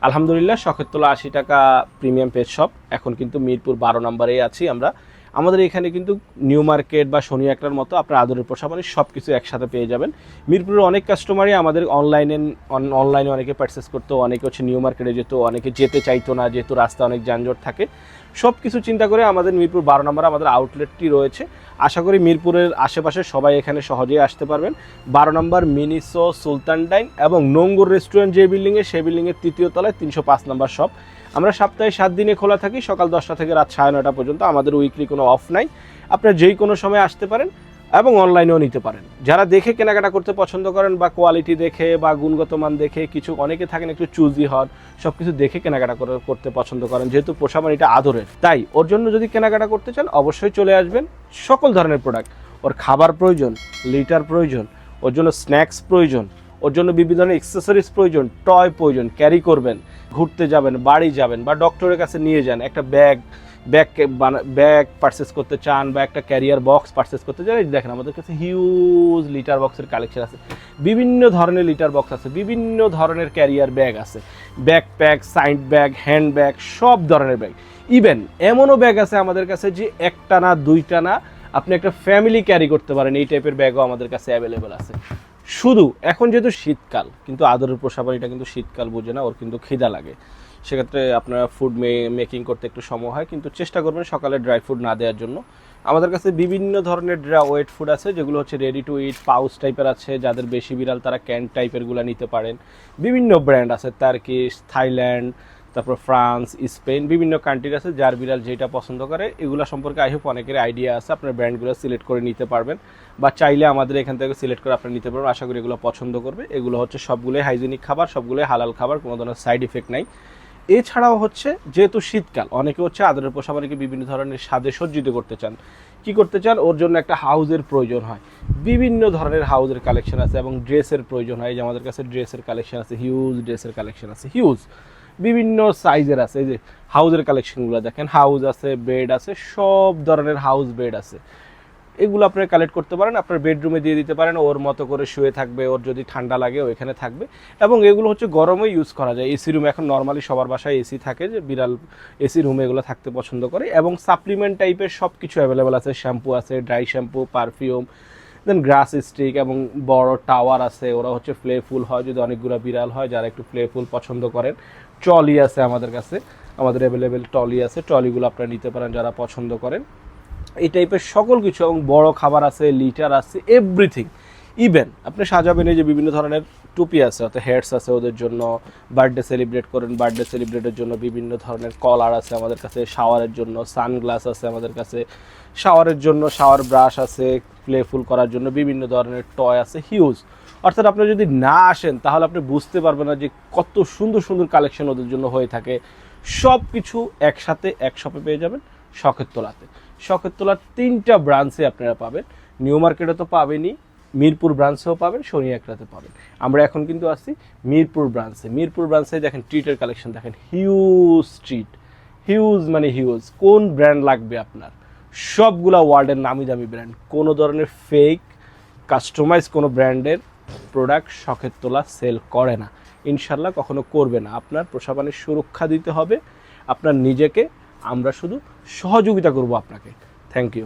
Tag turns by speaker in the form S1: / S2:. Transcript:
S1: আলহামদুলিল্লাহ, শখের তোলা ৮০ টাকা প্রিমিয়াম পেজ শপ। এখন কিন্তু মিরপুর ১২ নম্বরেই আছি আমরা। আমাদের এখানে কিন্তু নিউ মার্কেট বা শনি একটার মতো আপনার আদরের পোষা মানে সব কিছু একসাথে পেয়ে যাবেন। মিরপুরের অনেক কাস্টমারই আমাদের অনলাইনে অনেকে পারচেস করতো, অনেকে হচ্ছে নিউ মার্কেটে যেত, অনেকে যেতে চাইতো না যেহেতু রাস্তা অনেক যানজট থাকে। সব কিছু চিন্তা করে আমাদের মিরপুর ১২ নম্বরে আমাদের আউটলেটটি রয়েছে। আশা করি মিরপুরের আশেপাশে সবাই এখানে সহজেই আসতে পারবেন। ১২ নম্বর মিনিসো সুলতান ডাইন এবং নোঙ্গর রেস্টুরেন্ট যে বিল্ডিংয়ে, সেই বিল্ডিংয়ের ৩য় তলায় ৩০৫ নম্বর শপ। আমরা সপ্তাহে ৭ দিনে খোলা থাকি, সকাল ১০টা থেকে রাত ৯:৩০ পর্যন্ত। আমাদের উইকলি কোনো অফ নাই, আপনারা যেই কোনো সময় আসতে পারেন এবং অনলাইনেও নিতে পারেন। যারা দেখে কেনাকাটা করতে পছন্দ করেন বা কোয়ালিটি দেখে বা গুণগত মান দেখে, কিছু অনেকে থাকেন একটু চুজি হন, সব কিছু দেখে কেনাকাটা করতে পছন্দ করেন, যেহেতু পোষা এটা আদরের, তাই ওর জন্য যদি কেনাকাটা করতে চান অবশ্যই চলে আসবেন। সকল ধরনের প্রোডাক্ট, ওর খাবার প্রয়োজন, লিটার প্রয়োজন, ওর জন্য স্ন্যাক্স প্রয়োজন, ওর জন্য বিভিন্ন ধরনের এক্সেসরিজ প্রয়োজন, টয় প্রয়োজন, ক্যারি করবেন, ঘুরতে যাবেন, বাড়ি যাবেন বা ডক্টরের কাছে নিয়ে যান, একটা ব্যাগ পারচেস করতে চান বা একটা ক্যারিয়ার বক্স পারচেস করতে চান, দেখেন আমাদের কাছে হিউজ লিটার বক্সের কালেকশন আছে। বিভিন্ন ধরনের লিটার বক্স আছে, বিভিন্ন ধরনের ক্যারিয়ার ব্যাগ আছে, backpack, side bag, hand bag, সব ধরনের ব্যাগ। ইভেন এমনও ব্যাগ আছে আমাদের কাছে যে একটা না দুইটা না, আপনি একটা ফ্যামিলি ক্যারি করতে পারেন, এই টাইপের ব্যাগও আমাদের কাছে অ্যাভেলেবেল আছে। শুধু এখন যেহেতু শীতকাল, কিন্তু আদরের পোষা প্রাণীটা কিন্তু শীতকাল বোঝে না, ওর কিন্তু খিদা লাগে। সেক্ষেত্রে আপনারা ফুড মেকিং করতে একটু সময় হয়, কিন্তু চেষ্টা করবেন সকালে ড্রাই ফুড না দেওয়ার জন্য। আমাদের কাছে বিভিন্ন ধরনের ওয়েট ফুড আছে, যেগুলো হচ্ছে রেডি টু ইট পাউচ টাইপের আছে। যাদের বেশি বিড়াল তারা ক্যান টাইপেরগুলো নিতে পারেন। বিভিন্ন ব্র্যান্ড আছে, টার্কিশ, থাইল্যান্ড, তারপর ফ্রান্স, স্পেন, বিভিন্ন কান্ট্রির আছে। যার বিড়াল যেটা পছন্দ করে এগুলো সম্পর্কে আই হোপ অনেকের আইডিয়া আছে। আপনার ব্র্যান্ডগুলো সিলেক্ট করে নিতে পারবেন বা চাইলে আমাদের এখান থেকে সিলেক্ট করে আপনি নিতে পারবেন। আশা করি এগুলো পছন্দ করবে। এগুলো হচ্ছে সবগুলোই হাইজেনিক খাবার, সবগুলোই হালাল খাবার, কোনো ধরনের সাইড ইফেক্ট নাই। এছাড়াও হচ্ছে যেহেতু শীতকাল, অনেকে হচ্ছে আদরের পোষা প্রাণীকে বিভিন্ন ধরনের স্বাদে সজ্জিত করতে চান। কি করতে চান, ওর জন্য একটা হাউজের প্রয়োজন হয়। বিভিন্ন ধরনের হাউজের কালেকশন আছে এবং ড্রেসের প্রয়োজন হয়। যে আমাদের কাছে ড্রেসের কালেকশন আছে, হিউজ ড্রেসের কালেকশন আছে, হিউজ বিভিন্ন সাইজের আছে। এই যে হাউজের কালেকশনগুলো দেখেন, হাউজ আছে, বেড আছে, সব ধরনের হাউস বেড আছে। এগুলো আপনারা কালেক্ট করতে পারেন, আপনার বেডরুমে দিয়ে দিতে পারেন, ওর মতো করে শুয়ে থাকবে, ওর যদি ঠান্ডা লাগে ওইখানে থাকবে। এবং এগুলো হচ্ছে গরমে ইউজ করা যায়। এসি রুমে এখন নর্মালি সবার বাসায় এসি থাকে, যে বিড়াল এসি রুমে এগুলো থাকতে পছন্দ করে। এবং সাপ্লিমেন্ট টাইপের সব কিছু অ্যাভেলেবেল আছে, শ্যাম্পু আছে, ড্রাই শ্যাম্পু, পারফিউম, দেন গ্রাস স্টিক এবং বড় টাওয়ার আছে। ওরা হচ্ছে প্লেফুল হয় যদি অনেকগুলো বিড়াল হয়, যারা একটু প্লেফুল পছন্দ করেন। ট্রলি আছে আমাদের কাছে, আমাদের অ্যাভেলেবেল ট্রলি আছে, ট্রলিগুলো আপনারা নিতে পারেন যারা পছন্দ করেন। এই টাইপের সকল কিছু, এবং বড় খাবার আছে, লিটার আছে, এভরিথিং। ইভেন আপনি সাজাবেন, এই যে বিভিন্ন ধরনের টুপি আছে, অর্থাৎ হেডস আছে ওদের জন্য, বার্থডে সেলিব্রেট করেন, বার্থডে সেলিব্রেটের জন্য বিভিন্ন ধরনের কলার আছে আমাদের কাছে, শাওয়ারের জন্য সানগ্লাস আছে আমাদের কাছে, শাওয়ারের জন্য শাওয়ার ব্রাশ আছে, প্লেফুল করার জন্য বিভিন্ন ধরনের টয় আছে, হিউজ। অর্থাৎ আপনি যদি না আসেন তাহলে আপনি বুঝতে পারবেন না যে কত সুন্দর সুন্দর কালেকশন ওদের জন্য হয়ে থাকে। সব কিছু একসাথে এক শপে পেয়ে যাবেন, শখের তোলাতে। শখের তোলার 3টা ব্রাঞ্চে আপনারা পাবেন। নিউ মার্কেটে তো পাবেনই, মিরপুর ব্রাঞ্চেও পাবেন, শনি একরাতে পাবেন। আমরা এখন কিন্তু আসছি মিরপুর ব্রাঞ্চে। মিরপুর ব্রাঞ্চে দেখেন ট্রিটের কালেকশন দেখেন, হিউজ ট্রিট, হিউজ মানে হিউজ। কোন ব্র্যান্ড লাগবে আপনার, সবগুলা ওয়ার্ল্ডের নামি দামি ব্র্যান্ড। কোনো ধরনের ফেক কাস্টমাইজ কোনো ব্র্যান্ডের প্রোডাক্ট শখের তোলা সেল করে না, ইনশাল্লাহ কখনো করবে না। আপনার পোষা প্রাণীর সুরক্ষা দিতে হবে আপনার নিজেকে, আমরা শুধু সহযোগিতা করব আপনাকে। Thank you.